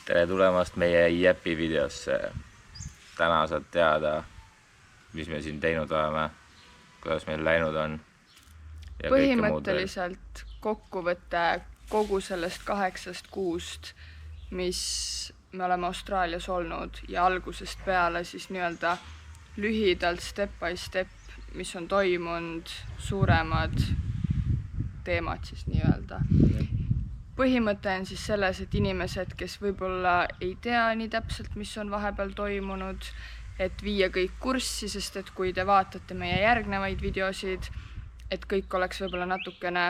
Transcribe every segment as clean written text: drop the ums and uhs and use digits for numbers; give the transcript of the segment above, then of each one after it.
Tere tulemast meie IEP-i videosse. Täna saad teada, mis me siin teinud oleme, kuidas meil läinud on. Ja põhimõtteliselt kokkuvõte kogu sellest 8 kuust, mis me oleme Austraalias olnud ja algusest peale siis nii-öelda lühidalt step by step, mis on toimunud, suuremad teemad siis nii-öelda. Põhimõte on siis selles, et inimesed, kes võib-olla ei tea nii täpselt, mis on vahepeal toimunud, et viia kõik kurssi, sest et kui te vaatate meie järgnevaid videosid, et kõik oleks võib-olla natukene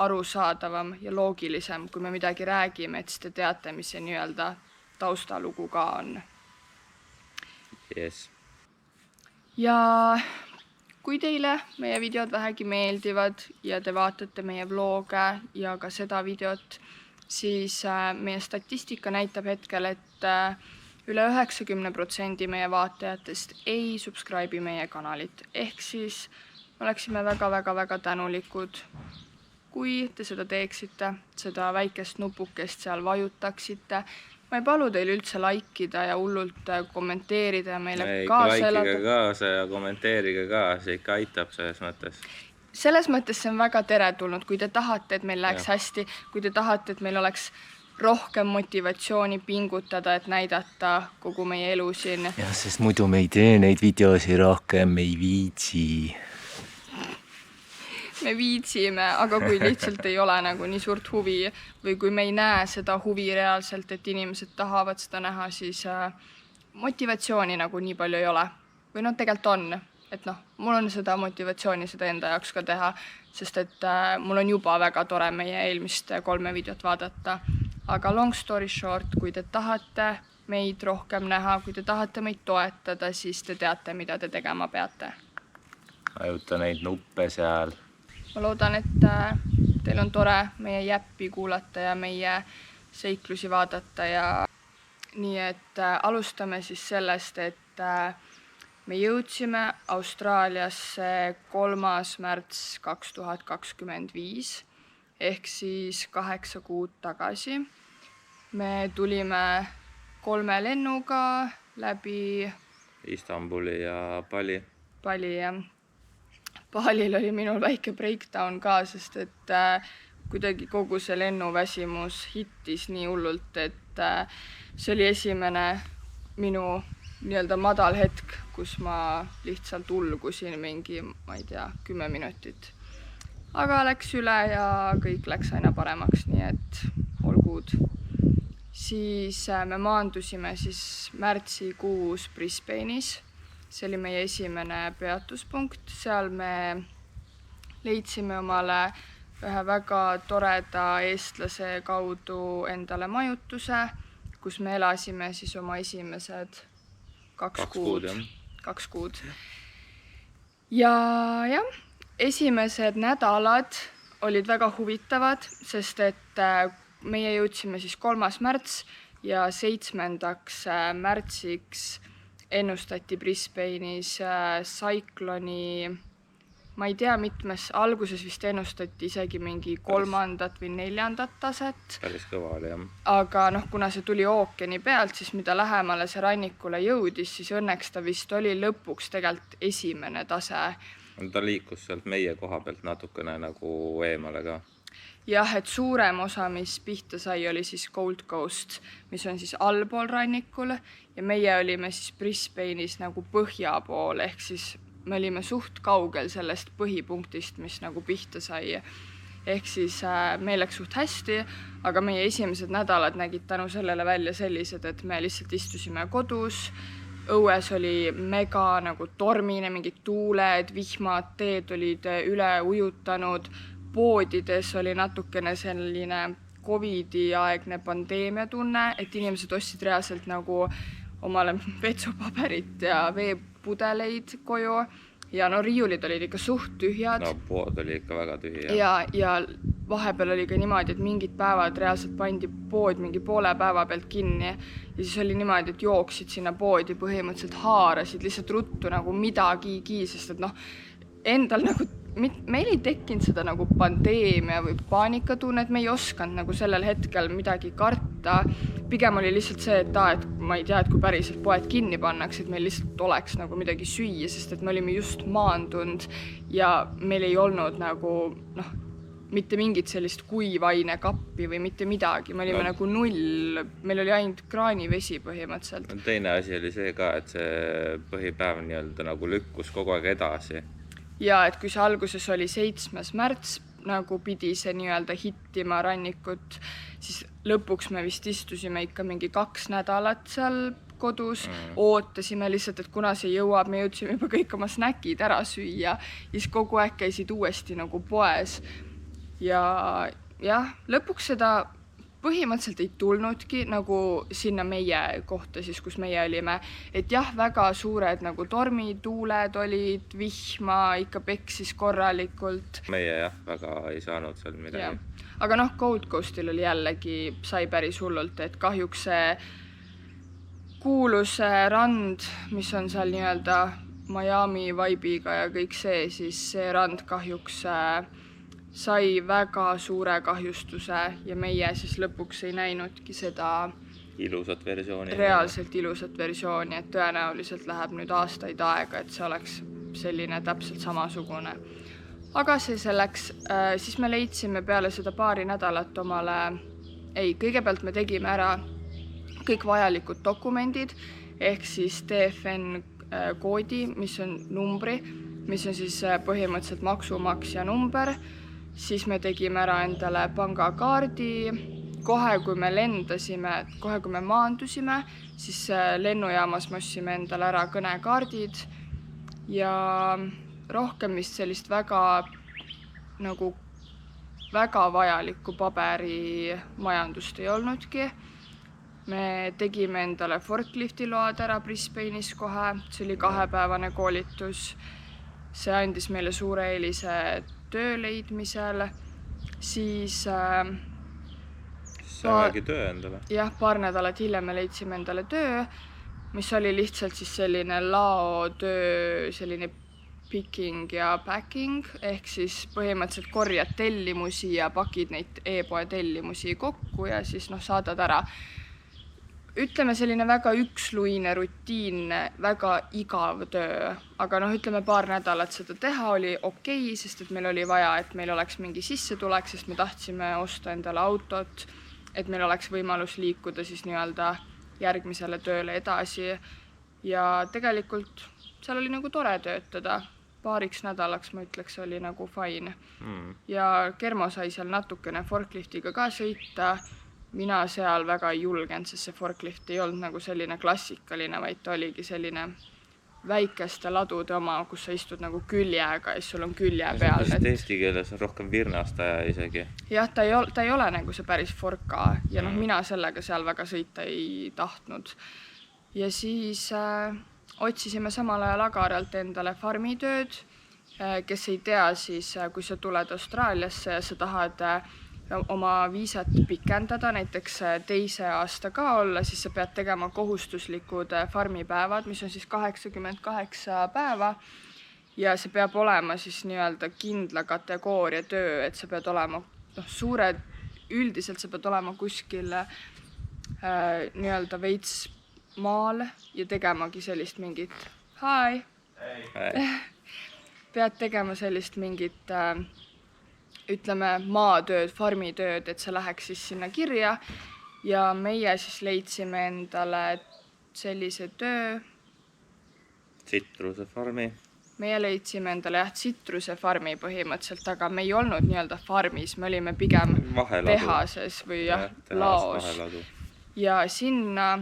arusaadavam ja loogilisem, kui me midagi räägime, et siis te teate, mis see nii-öelda taustalugu ka on. Yes. Ja kui teile meie videod vähegi meeldivad ja te vaatate meie vlooge ja ka seda videot, siis meie statistika näitab hetkel, et üle 90% meie vaatajatest ei subscribe'i meie kanalit. Ehk siis oleksime väga tänulikud, kui te seda teeksite, seda väikest nupukest seal vajutaksite. Ma ei palu teil üldse laikida ja hullult kommenteerida ja meile kaasa elada. Laikige kaasa ja kommenteerige ka, see ikka aitab selles mõttes. Selles mõttes see on väga teretulnud, kui te tahate, et meil läheks hästi, kui te tahate, et meil oleks rohkem motivatsiooni pingutada, et näidata kogu meie elu siin. Ja, sest muidu me ei tee neid videosi rohkem, me ei viitsi. Me viitsime, aga kui lihtsalt ei ole nagu nii suurt huvi või kui me ei näe seda huvi reaalselt, et inimesed tahavad seda näha, siis motivatsiooni nagu nii palju ei ole. Või tegelikult on, et mul on seda motivatsiooni seda enda jaoks ka teha, sest et mul on juba väga tore meie eelmist 3 videot vaadata. Aga long story short, kui te tahate meid rohkem näha, kui te tahate meid toetada, siis te teate, mida te tegema peate. Vajuta neid nuppe seal. Ma loodan, et teil on tore meie jäppi kuulata ja meie seiklusi vaadata. Ja nii et alustame siis sellest, et me jõudsime Austraaliasse 3. märts 2025 ehk siis 8 kuud tagasi. Me tulime 3 lennuga läbi Istanbuli ja Bali. Balil oli minul väike breakdown ka, sest et kuidagi kogu see lennuväsimus hittis nii hullult, et see oli esimene minu nii-öelda madal hetk, kus ma lihtsalt ulgusin mingi, ma ei tea, 10 minutit. Aga läks üle ja kõik läks aina paremaks, nii et all good. Siis me maandusime siis märtsikuus Brisbane'is. See oli meie esimene peatuspunkt. Seal me leidsime omale ühe väga toreda eestlase kaudu endale majutuse, kus me elasime siis oma esimesed 2 kuud. Ja esimesed nädalad olid väga huvitavad, sest et meie jõudsime siis 3. märts ja 7. märtsiks ennustati Brisbane'is Cycloni, ma ei tea mitmes, alguses vist ennustati isegi mingi 3. või 4. taset. Päris kõva oli, jah. Aga kuna see tuli ookeani pealt, siis mida lähemale see rannikule jõudis, siis õnneks ta vist oli lõpuks tegelikult esimene tase. Ta liikus sealt meie koha pealt natukene nagu eemale ka. Jah, et suurem osa, mis pihta sai, oli siis Gold Coast, mis on siis allpool rannikul ja meie olime siis Brisbane'is nagu põhja pool, ehk siis me olime suht kaugel sellest põhipunktist, mis nagu pihta sai. Ehk siis meil läks suht hästi, aga meie esimesed nädalad nägid tänu sellele välja sellised, et me lihtsalt istusime kodus, õues oli mega nagu tormine, mingid tuuled, vihmad, teed olid üle ujutanud, poodides oli natukene selline COVID-i-aegne pandeemia tunne, et inimesed ostsid reaalselt nagu omale vetsupaberit ja veepudeleid koju ja riiulid olid ikka suht tühjad. Pood oli ikka väga tühi. Ja vahepeal oli ka niimoodi, et mingid päevad reaalselt pandi pood mingi poole päeva pealt kinni ja siis oli niimoodi, et jooksid sinna poodi, põhimõtteliselt haarasid lihtsalt ruttu nagu midagigi, sest et endal nagu meil ei tekkinud seda nagu pandeemia või paanikatunnet, me ei osanud nagu sellel hetkel midagi karta. pigem oli lihtsalt see, et ma ei tea, et kui päriselt poed kinni pannakse, et meil lihtsalt oleks nagu midagi süüa, sest et me olime just maandunud ja meil ei olnud nagu mitte mingit sellist kuivainekappi või mitte midagi, me olime nagu null, meil oli ainult kraanivesi põhimõtteliselt. Teine asi oli see ka, et see põhipäev nii-öelda nagu lükkus kogu aeg edasi. Ja et kui see alguses oli 7. märts, nagu pidi see nii-öelda hittima rannikut, siis lõpuks me vist istusime ikka mingi 2 nädalat seal kodus, ootasime lihtsalt, et kuna see jõuab, me jõudsime juba kõik oma snäkid ära süüa ja siis kogu aeg käisid uuesti nagu poes. Ja jah, lõpuks seda põhimõtteliselt ei tulnudki nagu sinna meie kohta siis, kus meie olime. Et jah, väga suured nagu tormituuled olid, vihma ikka peksis korralikult. Meie jah, väga ei saanud seal midagi. Ja. Aga Gold Coastil oli jällegi, sai päris hullult, et kahjuks see kuulus rand, mis on seal nii-öelda Miami vibe'iga ja kõik see, siis see rand kahjuks sai väga suure kahjustuse ja meie siis lõpuks ei näinudki seda ilusat versiooni. Reaalselt ilusat versiooni, et tõenäoliselt läheb nüüd aastaid aega, et see oleks selline täpselt samasugune. Aga see selleks, siis me leidsime peale seda paari nädalat kõigepealt me tegime ära kõik vajalikud dokumendid, ehk siis TFN koodi, mis on numbri, mis on siis põhimõtteliselt maksumaksja number. Siis me tegime ära endale pangakaardi, kohe kui me lendasime, kohe kui me maandusime, siis lennujaamas me ostsime endale ära kõnekaardid ja rohkem vist sellist väga vajalikku paberimajandust ei olnudki. Me tegime endale forklifti load ära Brisbane'is kohe, see oli 2-päevane koolitus. See andis meile suure eelise töö leidmisel, siis saagi töö endale. Jah, paar nädalat hiljem me leidsime endale töö, mis oli lihtsalt siis selline laotöö, selline picking ja packing, ehk siis põhimõtteliselt korjad tellimusi ja pakid neid e-poe tellimusi kokku ja siis saadad ära. Ütleme selline väga üksluine, rutiinne, väga igav töö, aga ütleme paar nädalat seda teha oli okei, sest et meil oli vaja, et meil oleks mingi sissetulek, sest me tahtsime osta endale autot, et meil oleks võimalus liikuda siis nii-öelda järgmisele tööle edasi ja tegelikult seal oli nagu tore töötada. Paariks nädalaks ma ütleks, oli nagu fine. Ja Kermo sai seal natukene forkliftiga ka sõita. Mina seal väga ei julgenud, sest see forklift ei olnud nagu selline klassikaline, vaid ta oligi selline väikeste ladude oma, kus sa istud nagu küljega ja sul on külje peal. Eesti keeles on rohkem virnastaja isegi. Jah, ta ei ole nagu see päris forka ja mina sellega seal väga sõita ei tahtnud. Ja siis otsisime samal ajal Agaralt endale farmitööd, kes ei tea siis, kui sa tuled Austraaliasse ja sa tahad oma viisat pikendada, näiteks 2. aasta ka olla, siis sa pead tegema kohustuslikud farmipäevad, mis on siis 88 päeva ja see peab olema siis nii-öelda kindla kategooria töö, et sa pead olema üldiselt sa pead olema kuskil nii-öelda veits maal ja tegemagi sellist mingit pead tegema sellist mingit ütleme maatööd, farmitööd, et see läheks siis sinna kirja ja meie siis leidsime endale sellise töö. Tsitrusefarmi. Meie leidsime endale tsitrusefarmi põhimõtteliselt, aga me ei olnud nii-öelda farmis, me olime pigem tehases või laos. Ja sinna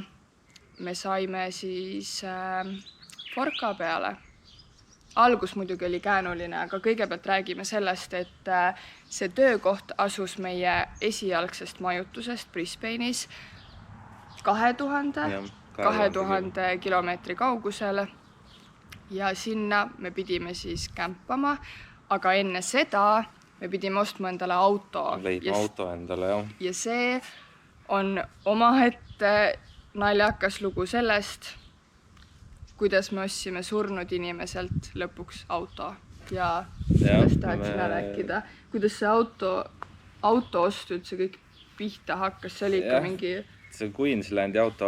me saime siis forka peale. Algus muidugi oli käänuline, aga kõigepealt räägime sellest, et see töökoht asus meie esialgsest majutusest Brisbane'is 2000 kilomeetri kaugusel ja sinna me pidime siis kämpama, aga enne seda me pidime ostma endale auto. Leidma auto endale, jah. Ja see on omaette naljakas lugu sellest, kuidas me ostsime surnud inimeselt lõpuks auto ja sellest tahtsin rääkida. Kuidas see auto ost üldse kõik pihta hakkas, see oli ikka mingi... See Queenslandi auto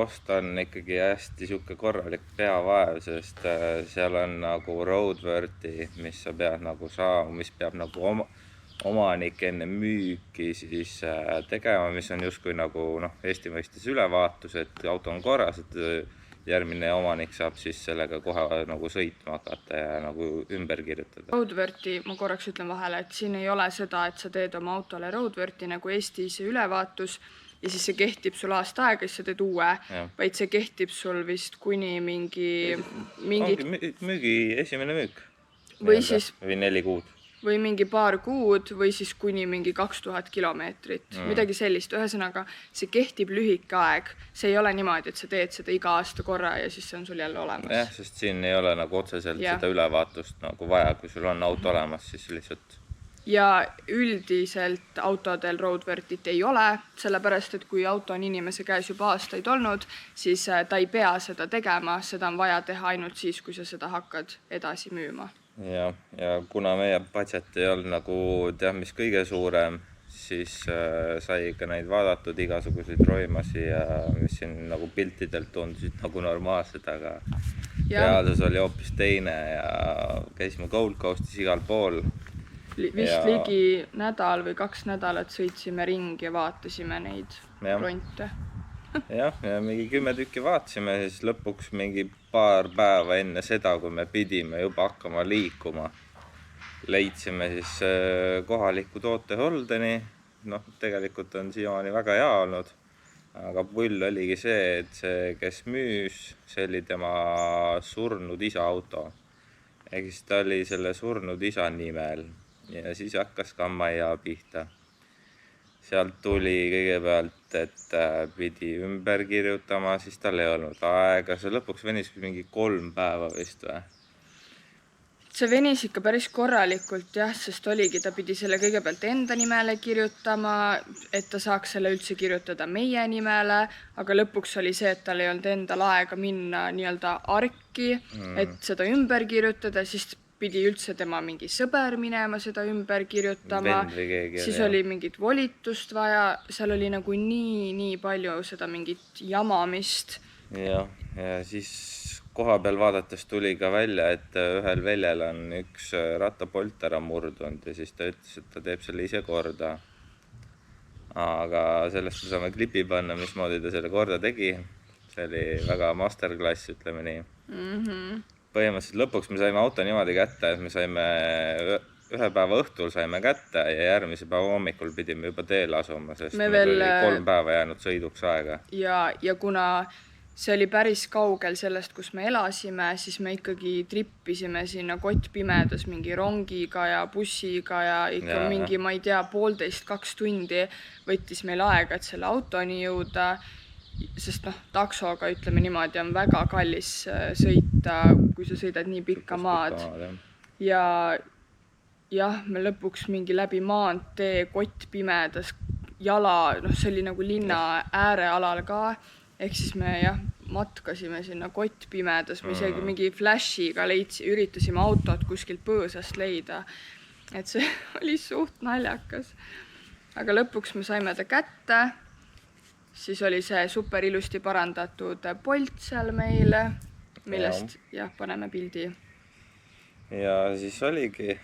ost on ikkagi hästi siuke korralik peavaev, sest seal on nagu roadworthy, mis sa pead nagu saama, mis peab nagu omanik enne müüki siis tegema, mis on justkui nagu Eesti mõistes ülevaatus, et auto on korras, et järgmine omanik saab siis sellega kohe nagu sõitma hakata ja nagu ümber kirjutada. Roadworthy, ma korraks ütlen vahele, et siin ei ole seda, et sa teed oma autole roadworthy nagu Eestis ülevaatus ja siis see kehtib sul aasta aega, siis sa teed uue, vaid see kehtib sul vist kuni mingi... Müügi esimene müük. Või siis... Või 4 kuud. Või mingi paar kuud või siis kuni mingi 2000 kilomeetrit, midagi sellist. Ühesõnaga, see kehtib lühike aeg. See ei ole niimoodi, et sa teed seda iga aasta korra ja siis see on sul jälle olemas. Jah, sest siin ei ole nagu otseselt seda ülevaatust nagu vaja, kui sul on auto olemas, siis lihtsalt... Ja üldiselt autodel roadworthy't ei ole, sellepärast, et kui auto on inimese käes juba aastaid olnud, siis ta ei pea seda tegema, seda on vaja teha ainult siis, kui sa seda hakkad edasi müüma. Ja kuna meie budget ei olnud nagu mis kõige suurem, siis sai ikka neid vaadatud igasuguseid roimasi ja mis siin nagu piltidelt tundusid nagu normaalsed, aga reaalsus oli hoopis teine ja käisime Gold Coastis igal pool. Vist ligi nädal või 2 nädalat sõitsime ringi ja vaatasime neid fronte. Ja mingi 10 tükki vaatasime, siis lõpuks mingi paar päeva enne seda, kui me pidime juba hakkama liikuma, leidsime siis kohaliku toote Holdeni. Tegelikult on siiamaani väga hea olnud, aga pull oligi see, et see, kes müüs, see oli tema surnud isa auto. Ehk siis ta oli selle surnud isa nimel. Ja siis hakkas Kammaia pihta. Sealt tuli kõigepealt, et pidi ümber kirjutama, siis tal ei olnud aega. See lõpuks venis mingi 3 päeva vist või? See venis ikka päris korralikult, sest oligi, ta pidi selle kõigepealt enda nimele kirjutama, et ta saaks selle üldse kirjutada meie nimele, aga lõpuks oli see, et tal ei olnud endal aega minna nii-öelda arki, et seda ümber kirjutada, siis pidi üldse tema mingi sõber minema seda ümber kirjutama, siis oli mingit volitust vaja, seal oli nagu nii palju seda mingit jamamist. Ja siis koha peal vaadates tuli ka välja, et ühel väljal on üks rattapolt ära murdunud ja siis ta ütles, et ta teeb selle ise korda. Aga sellest me saame klipi panna, mismoodi ta selle korda tegi. See oli väga masterclass, ütleme nii. Põhimõtteliselt lõpuks me saime auto niimoodi kätte, et me saime ühe päeva õhtul saime kätte ja järgmise päeva hommikul pidime juba teele asuma, sest meil oli 3 päeva jäänud sõiduks aega. Ja kuna see oli päris kaugel sellest, kus me elasime, siis me ikkagi trippisime sinna kottpimedas mingi rongiga ja bussiga ja ikka mingi, ma ei tea, 1,5–2 tundi võttis meil aega, et selle autoni jõuda. Sest taksoga, ütleme niimoodi, on väga kallis sõita, kui sa sõidad nii pikka maad. Ja me lõpuks mingi läbi maantee kottpimedas jala, see oli nagu linna äärealal ka, ehk siis me matkasime sinna kottpimedas, me isegi mingi flashiga üritasime autot kuskilt põõsast leida, et see oli suht naljakas. Aga lõpuks me saime ta kätte. Siis oli see super ilusti parandatud Bolt seal meile, millest paneme pildi. Ja siis oligi,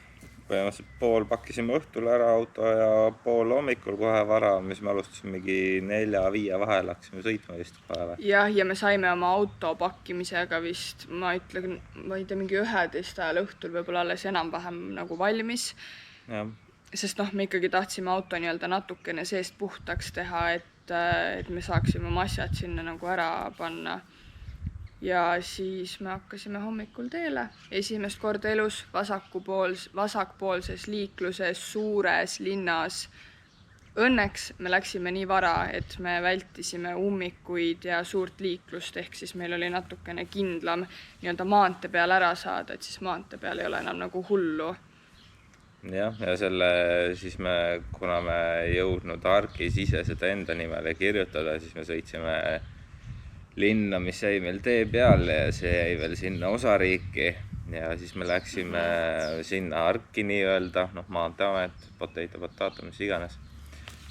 põhimõtteliselt pool pakkisime õhtul ära auto ja pool hommikul kohe vara, mis me alustasime mingi 4-5 vahel, hakkasime sõitma vist päeva. Ja me saime oma auto pakkimisega vist, ma ütlen, ma ei tea, mingi 11 ajal õhtul võib-olla alles enam-vähem nagu valmis. Sest me ikkagi tahtsime auto nii-öelda natukene seest puhtaks teha, et me saaksime oma asjad sinna nagu ära panna. Ja siis me hakkasime hommikul teele. Esimest korda elus vasakpoolses liikluses suures linnas. Õnneks me läksime nii vara, et me vältisime ummikuid ja suurt liiklust, ehk siis meil oli natukene kindlam nii-öelda maante peal ära saada, et siis maante peal ei ole enam nagu hullu. Ja siis kuna me jõudnud arkis ise seda enda nimele kirjutada, siis me sõitsime linna, mis jäi meil tee peal ja see jäi veel sinna osariiki. Ja siis me läksime sinna arki nii-öelda, Maanteamet, potato, mis iganes.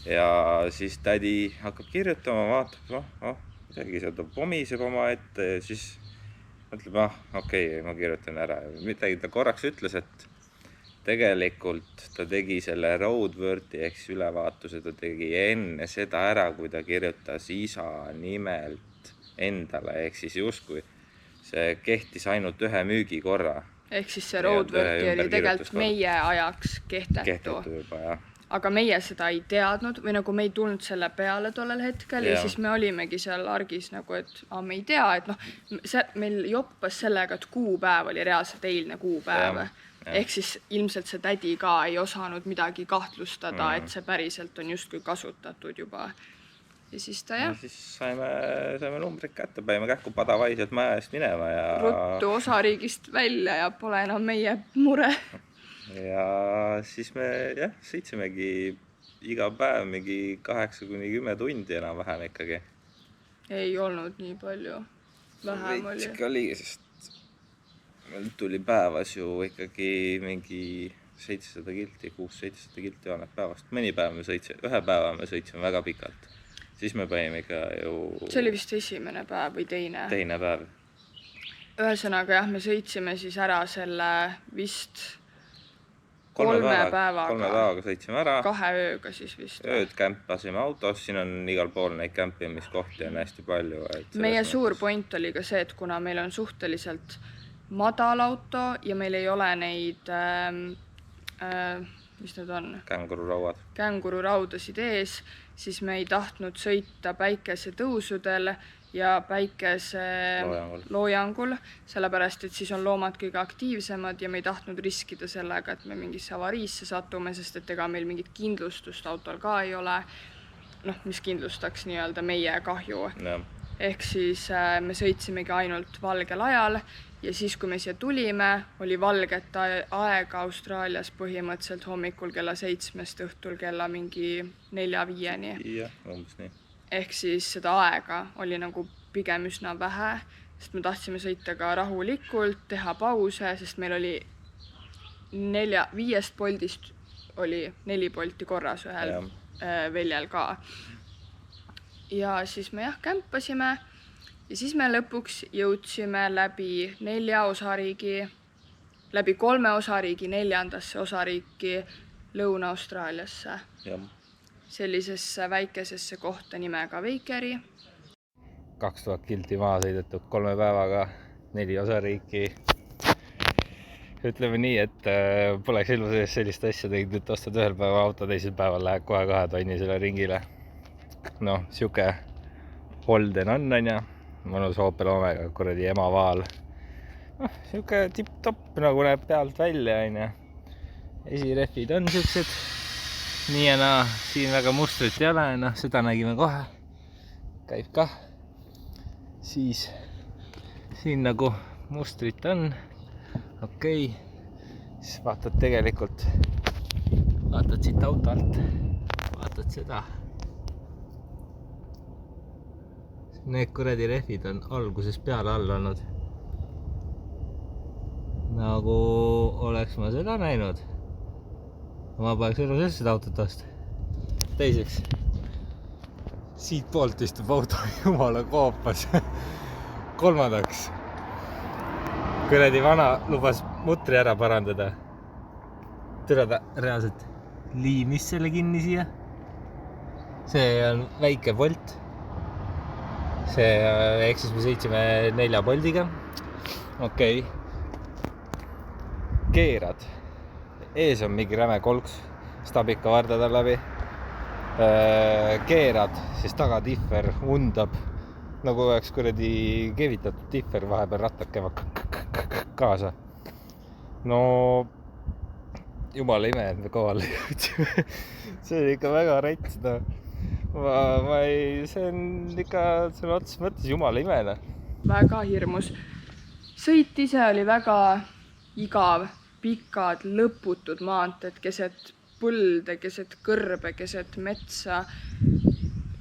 ja siis tädi hakkab kirjutama, vaatab, midagi seal ta pomiseb oma ette ja siis mõtleb, okei, ma kirjutan ära. Midagi ta korraks ütles, et tegelikult ta tegi selle roadwordi ehk siis ülevaatuse, ta tegi enne seda ära, kui ta kirjutas isa nimelt endale, ehk siis justkui see kehtis ainult ühe müügikorra. Ehk siis see roadwordi oli tegelikult meie ajaks kehtetu juba, jah. Aga meie seda ei teadnud või nagu me ei tulnud selle peale tollel hetkel ja siis me olimegi seal argis nagu, et me ei tea, et meil joppas sellega, et kuupäev oli reaalselt eilne kuupäev. Ehk siis ilmselt see tädi ka ei osanud midagi kahtlustada, et see päriselt on justkui kasutatud juba. Ja siis ta jah. Ja siis saime numbrid kätte, paime kähku padavaiselt maja eest minema ja... Ruttu osariigist välja ja pole enam meie mure. Ja siis me sõitsimegi iga päev mingi 8-10 tundi enam vähem ikkagi. Ei olnud nii palju. Vähem oli. Veits oli, sest meil tuli päevas ju ikkagi mingi 700 kilti, 600-700 kilti jooned päevast. Mõni päev ühe päeva me sõitsime väga pikalt. Siis me panime ikka ju... See oli vist esimene päev või teine? Teine päev. Ühesõnaga jah, me sõitsime siis ära selle vist 3 päevaga. 3 päevaga sõitsime ära. 2 ööga siis vist. Ööd kämpasime autos, siin on igal pool neid kämpimiskohti on hästi palju. Meie suur point oli ka see, et kuna meil on suhteliselt madal auto ja meil ei ole neid, mis need on? Kängururaudasid ees, siis me ei tahtnud sõita päikesetõusudel ja päikese loojangul, sellepärast, et siis on loomad kõige aktiivsemad ja me ei tahtnud riskida sellega, et me mingisse avariisse satume, sest et ega meil mingit kindlustust autol ka ei ole, mis kindlustaks nii-öelda meie kahju. Ehk siis me sõitsimegi ainult valgel ajal ja siis, kui me siia tulime, oli valget aega Austraalias põhimõtteliselt hommikul kella 7-st õhtul kella mingi 4-5-ni. Jah, umbes nii. Ehk siis seda aega oli nagu pigem üsna vähe, sest me tahtsime sõita ka rahulikult, teha pause, sest meil oli 5 poldist oli 4 polti korras ühel väljal ka. Ja siis me kämpasime ja siis me lõpuks jõudsime läbi 4 osariigi, läbi 3 osariigi 4. osariiki Lõuna-Austraaliasse. Sellisesse väikesesse kohta nimega Veikeri. 2000 kilti maha sõidetud 3 päevaga 4 osariiki. Ütleme nii, et poleks elu sees sellist asja teinud, et ostad ühel päeva auto, teisel päeval läheb kohe 2 tonnisele ringile. Siuke Holden on ja mõnus Opel Omega, kuradi emavaal. Siuke tipp-topp nagu näeb pealt välja on ja esirehvid on siuksed. Nii ja naa, siin väga mustrit ei ole, seda nägime kohe. Käib kah. Siis siin nagu mustrit on. Okei. Siis vaatad tegelikult, vaatad siit auto alt, vaatad seda. Need kuradi rehvid on alguses peale all olnud. Nagu oleks ma seda näinud. Ma paneks elu sees seda autot osta. Teiseks, siit poolt istub auto jumala koopas. Kolmandaks, kuradi vana lubas mutri ära parandada. Türada reaalselt liimis selle kinni siia. See on väike polt. Ehk siis me sõitsime 4 poldiga. Okei. Keerad. Ees on mingi räme kolks, stabika vardad on läbi. Keerad, siis taga tiffer undab. Nagu oleks kuradi kevitatud tiffer vahepeal rattad käivad kaasa. No, jumala ime, et me kohale jõudsime. See on ikka väga rets. See on ikka sõna otseses mõttes jumala imene. Väga hirmus. Sõit ise oli väga igav. Pikad, lõputud maanteed, keset põlde, keset kõrbe, keset metsa.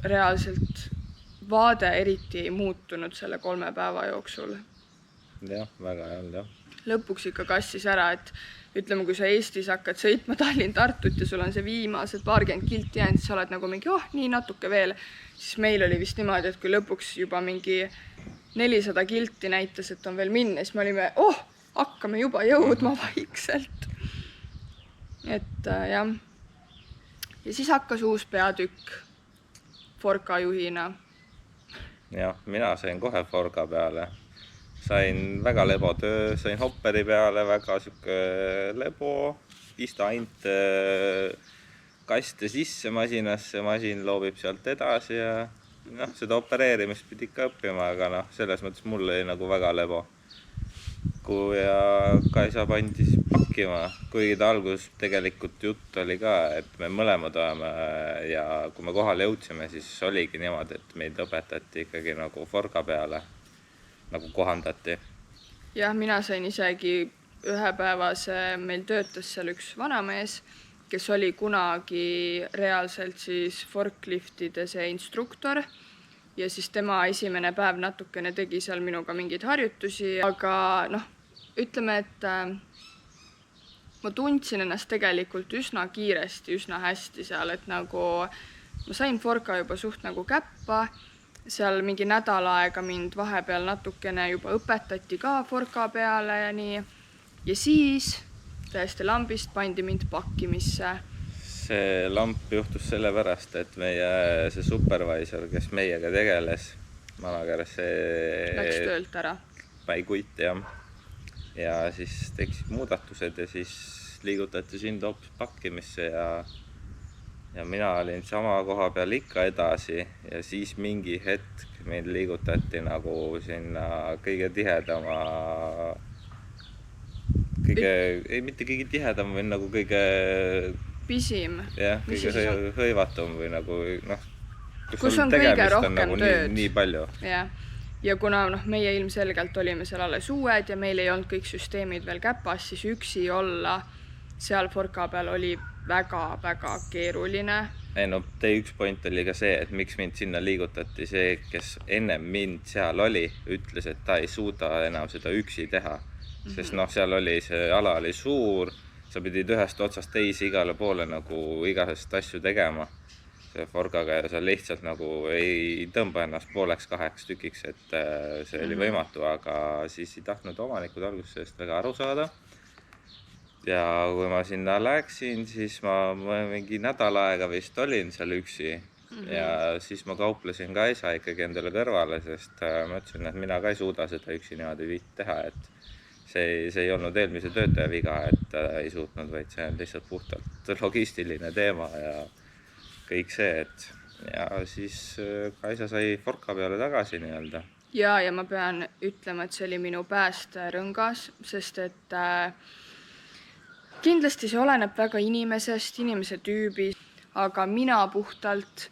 Reaalselt vaade eriti ei muutunud selle 3 päeva jooksul. Jah, väga hea olnud, jah. Lõpuks ikka kassis ära, et ütleme, kui sa Eestis hakkad sõitma Tallinn-Tartut ja sul on see viimased paarkümmend kilti jäänud, siis sa oled nagu mingi, nii natuke veel. Siis meil oli vist niimoodi, et kui lõpuks juba mingi 400 kilti näitas, et on veel minna, siis me olime, hakkame juba jõudma vaikselt. Et jah. Ja siis hakkas uus peatükk Forka juhina. Jah, mina sain kohe Forka peale. Sain väga lebo töö, sain hopperi peale, väga siuke lebo, pista ainult kaste sisse masinasse, masin loobib sealt edasi ja seda opereerimist pidi ikka õppima, aga selles mõttes mul oli nagu väga lebo. Ja Kaisa pandi siis pakkima, kuigi ta alguses tegelikult jutt oli ka, et me mõlemad oleme ja kui me kohale jõudsime, siis oligi niimoodi, et meid õpetati ikkagi nagu Forka peale. Nagu kohandati. Jah, mina sain isegi ühe päevase, meil töötas seal üks vanamees, kes oli kunagi reaalselt siis forkliftide see instruktor ja siis tema esimene päev natukene tegi seal minuga mingeid harjutusi, aga ütleme, et ma tundsin ennast tegelikult üsna kiiresti, üsna hästi seal, et nagu ma sain Forka juba suht nagu käppa. Seal mingi nädal aega mind vahepeal natukene juba õpetati ka Forka peale ja nii. Ja siis täiesti lambist pandi mind pakkimisse. See lamp juhtus selle pärast, et meie see supervisor, kes meiega tegeles, manager, see läks töölt ära. Päi kutt, jah. Ja siis teksid muudatused ja siis liigutati sind hoopis pakkimisse ja mina olin sama koha peal ikka edasi ja siis mingi hetk meil liigutati nagu sinna kõige tihedama, mitte kõige tihedam, või nagu kõige pisim. Jah, kõige hõivatum või nagu, kus on kõige rohkem nagu tööd. Nii palju. Ja kuna meie ilmselgelt olime seal alles uued ja meil ei olnud kõik süsteemid veel käpas, siis üksi olla seal Forka peal oli väga-väga keeruline. Teie üks point oli ka see, et miks mind sinna liigutati, see, kes ennem mind seal oli, ütles, et ta ei suuda enam seda üksi teha. Sest seal oli, see ala oli suur, sa pidid ühest otsast teisi igale poole nagu igasest asju tegema. See Forkaga ja sa lihtsalt nagu ei tõmba ennast pooleks kaheks tükiks, et see oli võimatu, aga siis ei tahtnud omanikud alguses sellest väga aru saada. Ja kui ma sinna läksin, siis ma mingi nädal aega vist olin seal üksi ja siis ma kauplesin Kaisa ikkagi endale kõrvale, sest ma ütlesin, et mina ka ei suuda seda üksi niimoodi teha, et see ei olnud eelmise töötaja viga, et ei suutnud, vaid see on lihtsalt puhtalt logistiline teema ja kõik see, et ja siis Kaisa sai Forka peale tagasi nii-öelda. Ja ma pean ütlema, et see oli minu päästerõngas, sest et kindlasti see oleneb väga inimesest, inimese tüübi, aga mina puhtalt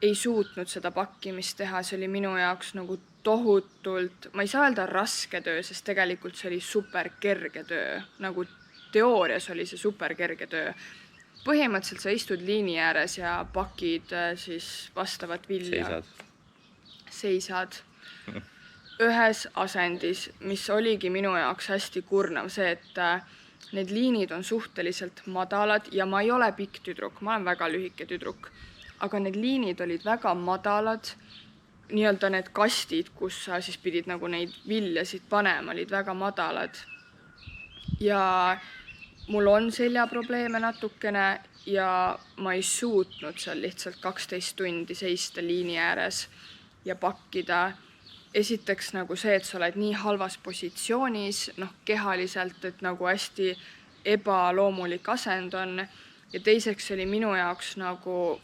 ei suutnud seda pakkimist teha, see oli minu jaoks nagu tohutult, ma ei saa öelda raske töö, sest tegelikult see oli super kerge töö, nagu teoorias oli see super kerge töö. Põhimõtteliselt sa istud liini ääres ja pakid siis vastavat vilja. Seisad. Ühes asendis, mis oligi minu jaoks hästi kurnav, see, et need liinid on suhteliselt madalad ja ma ei ole pikk tüdruk, ma olen väga lühike tüdruk, aga need liinid olid väga madalad, nii-öelda need kastid, kus sa siis pidid nagu neid viljasid panema, olid väga madalad. Ja mul on seljaprobleeme natukene ja ma ei suutnud seal lihtsalt 12 tundi seista liini ääres ja pakkida. Esiteks nagu see, et sa oled nii halvas positsioonis, kehaliselt, et nagu hästi ebaloomulik asend on. Ja teiseks oli minu jaoks nagu,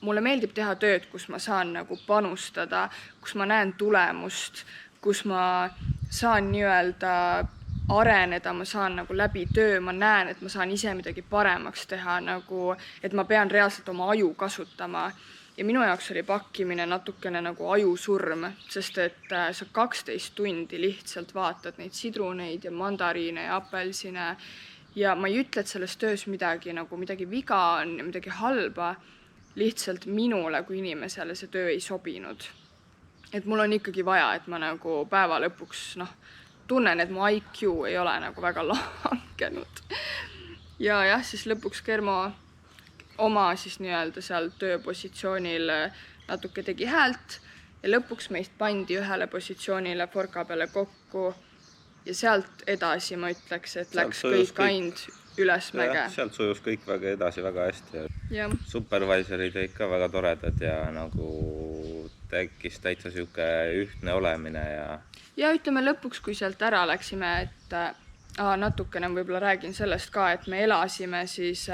mulle meeldib teha tööd, kus ma saan nagu panustada, kus ma näen tulemust, kus ma saan nii-öelda areneda, ma saan nagu läbi töö, ma näen, et ma saan ise midagi paremaks teha, nagu, et ma pean reaalselt oma aju kasutama. Ja minu jaoks oli pakkimine natukene nagu ajusurm, sest et sa 12 tundi lihtsalt vaatad neid sidruneid ja mandariine ja apelsine ja ma ei ütle, et selles töös midagi viga on ja midagi halba, lihtsalt minule kui inimesele see töö ei sobinud. Et mul on ikkagi vaja, et ma nagu päeva lõpuks tunnen, et mu IQ ei ole nagu väga langenud. Ja jah, siis lõpuks Germo oma siis nii-öelda seal tööpositsioonil natuke tegi häält ja lõpuks meist pandi ühele positsioonile forka peale kokku ja sealt edasi ma ütleks, et läks kõik ainult ülesmäge. Sealt sujus kõik väga edasi väga hästi. Ja. Supervisorid olid ka väga toredad ja nagu tekkis täitsa siuke ühtne olemine ja ütleme lõpuks, kui sealt ära läksime, et natukene võib-olla räägin sellest ka, et me elasime siis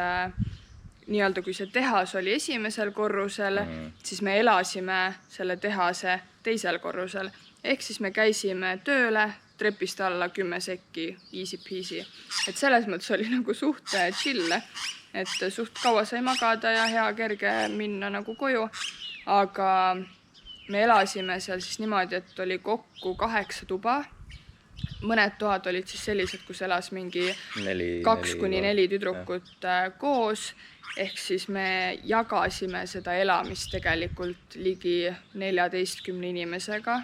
nii-öelda, kui see tehas oli esimesel korrusel, siis me elasime selle tehase teisel korrusel. Ehk siis me käisime tööle trepist alla 10 sekki, easy peasy. Et selles mõttes oli nagu suht chill, et suht kaua sai magada ja hea kerge minna nagu koju. Aga me elasime seal siis niimoodi, et oli kokku 8 tuba. Mõned toad olid siis sellised, kus elas mingi 2-4 tüdrukut koos. Ehk siis me jagasime seda elamist tegelikult ligi 14 inimesega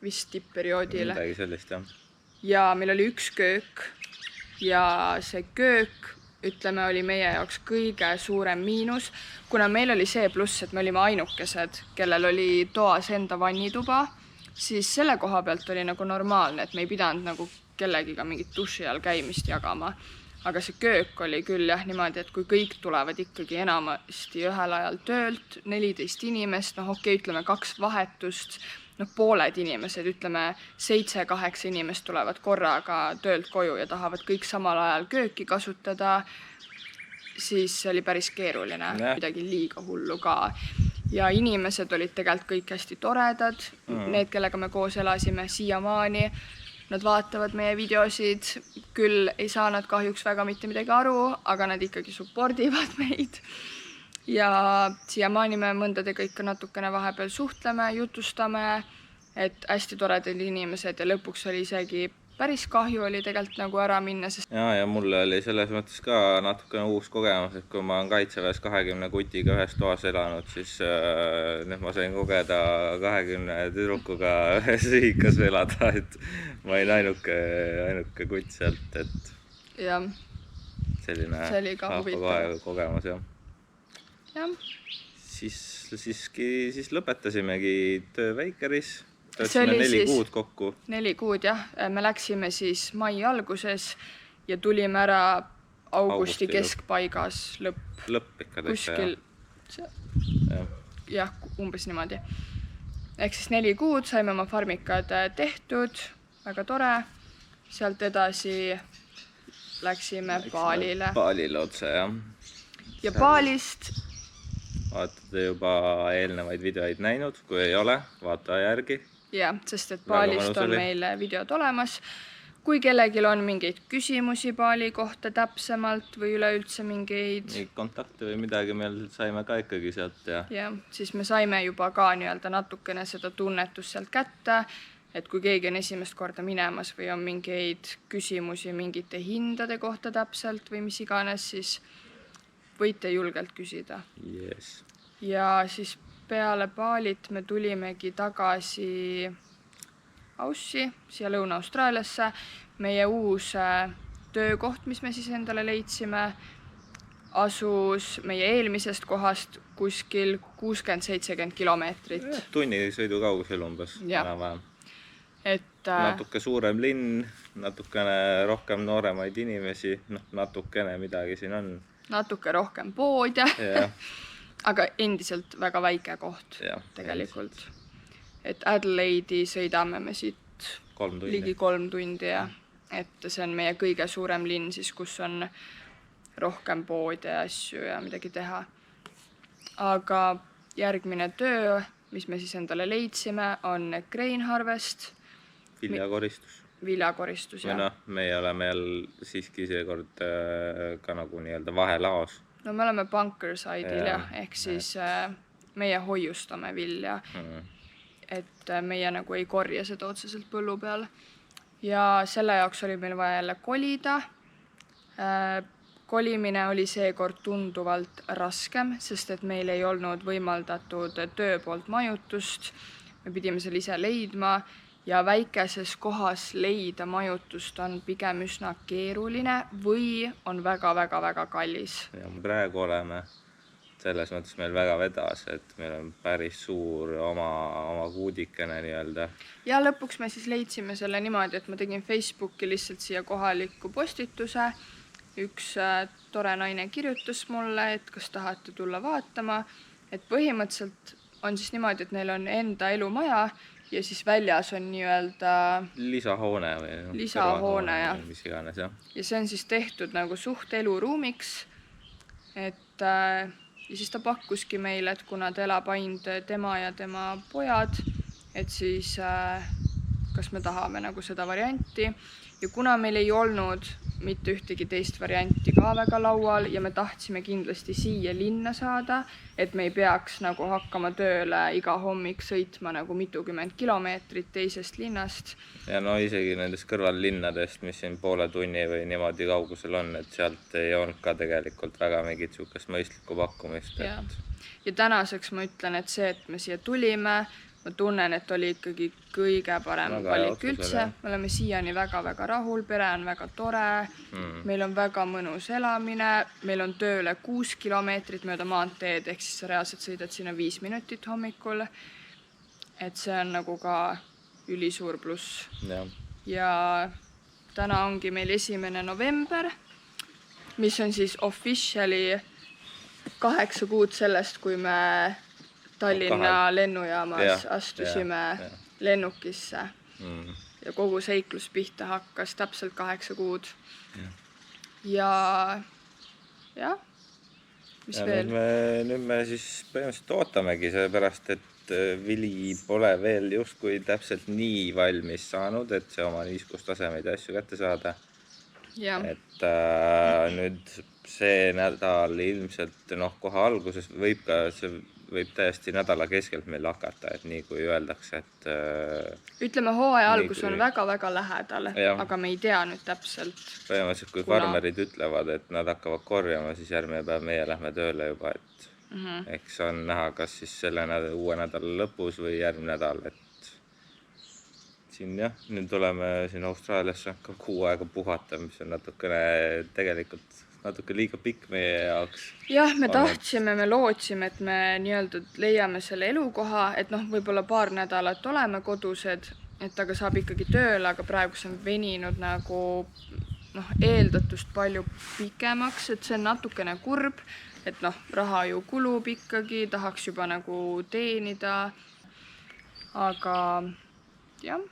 vist tippperioodil. Midagi sellist, jah. Ja meil oli üks köök ja see köök, ütleme, oli meie jaoks kõige suurem miinus, kuna meil oli see pluss, et me olime ainukesed, kellel oli toas enda vannituba, siis selle koha pealt oli nagu normaalne, et me ei pidanud nagu kellegiga mingit duši all käimist jagama. Aga see köök oli küll jah niimoodi, et kui kõik tulevad ikkagi enamasti ühel ajal töölt, 14 inimest, ütleme 2 vahetust, pooled inimesed, ütleme 7-8 inimest tulevad korraga töölt koju ja tahavad kõik samal ajal kööki kasutada, siis oli päris keeruline, midagi liiga hullu ka. Ja inimesed olid tegelikult kõik hästi toredad, need, kellega me koos elasime siiamaani. Nad vaatavad meie videosid, küll ei saa nad kahjuks väga mitte midagi aru, aga nad ikkagi supportivad meid. Ja siiamaani me mõndadega ikka natukene vahepeal suhtleme, jutustame, et hästi toredad inimesed ja lõpuks oli isegi päris kahju oli tegelikult nagu ära minna. Ja mulle oli selles mõttes ka natukene uus kogemus, et kui ma olen Kaitseväes 20 kutiga ühes toas elanud, siis nüüd ma sain kogeda 20 tüdrukuga ühes ühikas elada, et ma olin ainuke kutt sealt, et ja. Selline kogemus, jah. Ja. Siis lõpetasimegi töö Bakeris. Töötasime 4 kuud kokku. 4 kuud, jah. Me läksime siis mai alguses ja tulime ära augusti keskpaigas lõpp ikka kuskil. Jah, umbes niimoodi. Ehk siis 4 kuud saime oma farmikad tehtud, väga tore. Sealt edasi läksime Baalile. Baalile otse, jah. Ja Baalist vaatate juba eelnevaid videoid näinud, kui ei ole, vaata järgi. Jah, sest et Baalist on meil videod olemas. Kui kellegil on mingeid küsimusi Baali kohta täpsemalt või üleüldse mingeid kontakte või midagi, meil saime ka ikkagi sealt. Ja, siis me saime juba ka nii-öelda natukene seda tunnetust sealt kätte, et kui keegi on esimest korda minemas või on mingeid küsimusi mingite hindade kohta täpselt või mis iganes, siis võite julgelt küsida. Yes. Ja siis peale Baalit me tulimegi tagasi Aussi, siia Lõuna-Austraaliasse. Meie uus töökoht, mis me siis endale leidsime, asus meie eelmisest kohast kuskil 60-70 kilomeetrit. Tunnisõidu kaugusel umbes. Natuke suurem linn, natukene rohkem nooremaid inimesi, natukene midagi siin on. Natuke rohkem pood ja. Aga endiselt väga väike koht tegelikult. Endiselt. Et Adelaide'i sõidame me siit ligi 3 tundi ja et see on meie kõige suurem linn siis, kus on rohkem poode ja asju ja midagi teha. Aga järgmine töö, mis me siis endale leidsime, on Grain Harvest. Viljakoristus, jah. Meie oleme siiski seekord ka nagu nii-öelda vahelaos. No me oleme bunker side'il, ehk siis meie hoiustame vilja, et meie nagu ei korja seda otseselt põllu peal. Ja selle jaoks oli meil vaja jälle kolida. Kolimine oli seekord tunduvalt raskem, sest et meil ei olnud võimaldatud töö poolt majutust. Me pidime selle ise leidma ja väikeses kohas leida majutust on pigem üsna keeruline või on väga-väga-väga kallis. Ja praegu oleme selles mõttes meil väga vedas, et meil on päris suur oma kuudikene nii-öelda. Ja lõpuks me siis leidsime selle niimoodi, et ma tegin Facebooki lihtsalt siia kohaliku postituse. Üks tore naine kirjutas mulle, et kas tahate tulla vaatama, et põhimõtteliselt on siis niimoodi, et neil on enda elumaja ja siis väljas on nii-öelda lisahoone või lisahoone ja mis iganes, jah. Ja see on siis tehtud nagu suht eluruumiks, et ja siis ta pakkuski meile, et kuna ta elab ainult tema ja tema pojad, et siis kas me tahame nagu seda varianti ja kuna meil ei olnud mitte ühtegi teist varianti ka väga laual ja me tahtsime kindlasti siia linna saada, et me ei peaks nagu hakkama tööle iga hommik sõitma nagu mitukümmend kilomeetrit teisest linnast. Ja no isegi nendest kõrvallinnadest, mis siin poole tunni või niimoodi kaugusel on, et sealt ei olnud ka tegelikult väga mingit sihukest mõistlikku pakkumist. Ja tänaseks ma ütlen, et see, et me siia tulime, ma tunnen, et oli ikkagi kõige parem valik üldse. Me oleme siiani väga-väga rahul, pere on väga tore, meil on väga mõnus elamine, meil on tööle 6 kilomeetrit mööda maanteed, ehk siis sa reaalselt sõidad sinna 5 minutit hommikul. Et see on nagu ka ülisuur pluss. Ja täna ongi meil 1. november, mis on siis officially 8 kuud sellest, kui me Tallinna lennujaamas astusime lennukisse ja kogu seiklus pihta hakkas täpselt 8 kuud. Ja mis veel? Nüüd me siis põhimõtteliselt ootamegi sellepärast, et vili pole veel justkui täpselt nii valmis saanud, et see oma niiskustasemeid ja asju kätte saada. Et nüüd see nädal ilmselt kohe alguses võib täiesti nädala keskelt meil hakata, et nii kui öeldakse, et ütleme, hooaja algus on väga-väga lähedal, aga me ei tea nüüd täpselt. Põhimõtteliselt, kui farmerid ütlevad, et nad hakkavad korjama, siis järgmine päev meie lähme tööle juba, et eks on näha, kas siis selle uue nädala lõpus või järgmine nädal, et siin nüüd oleme siin Austraaliasse ka 6 aega puhata, mis on tegelikult natuke liiga pikk meie jaoks. Jah, me tahtsime, me lootsime, et me nii-öelda leiame selle elukoha, et võib-olla paar nädalat oleme kodused, et aga saab ikkagi tööle, aga praegu see on veninud nagu eeldatust palju pikemaks, et see on natukene kurb, et raha ju kulub ikkagi, tahaks juba nagu teenida, aga jah,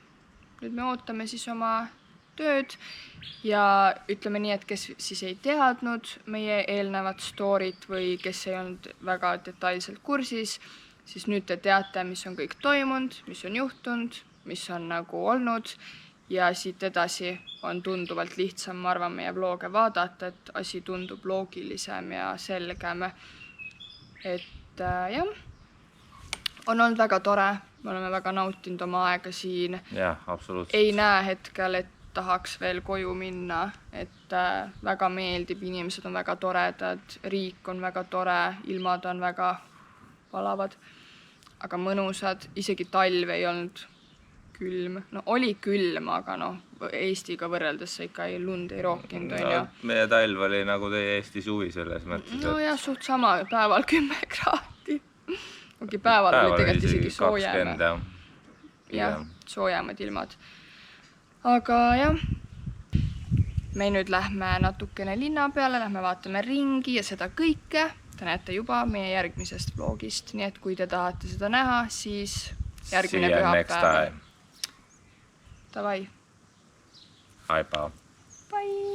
nüüd me ootame siis oma tööd ja ütleme nii, et kes siis ei teadnud meie eelnevat storyt või kes ei olnud väga detailselt kursis, siis nüüd te teate, mis on kõik toimunud, mis on juhtunud, mis on nagu olnud ja siit edasi on tunduvalt lihtsam, ma arvan, meie vloge vaadata, et asi tundub loogilisem ja selgem. Et jah, on olnud väga tore, me oleme väga nautinud oma aega siin. Jah, absoluutselt. Ei näe hetkel, et tahaks veel koju minna, et väga meeldib, inimesed on väga toredad, riik on väga tore, ilmad on väga valavad, aga mõnusad, isegi talv ei olnud külm. Oli külm, aga Eestiga võrreldes sa ikka lund ei rookinud. Meie talv oli nagu teie Eesti suvi selles mõttes. Jah, suht sama, päeval 10 kraadi. Päeval oli tegelikult isegi soojemad. Jah, soojemad ilmad. Aga jah, me nüüd lähme natukene linna peale, lähme vaatame ringi ja seda kõike. Te näete juba meie järgmisest vlogist, nii et kui te tahate seda näha, siis järgmine pühapäev. Davai. Hi, Paul. Bye.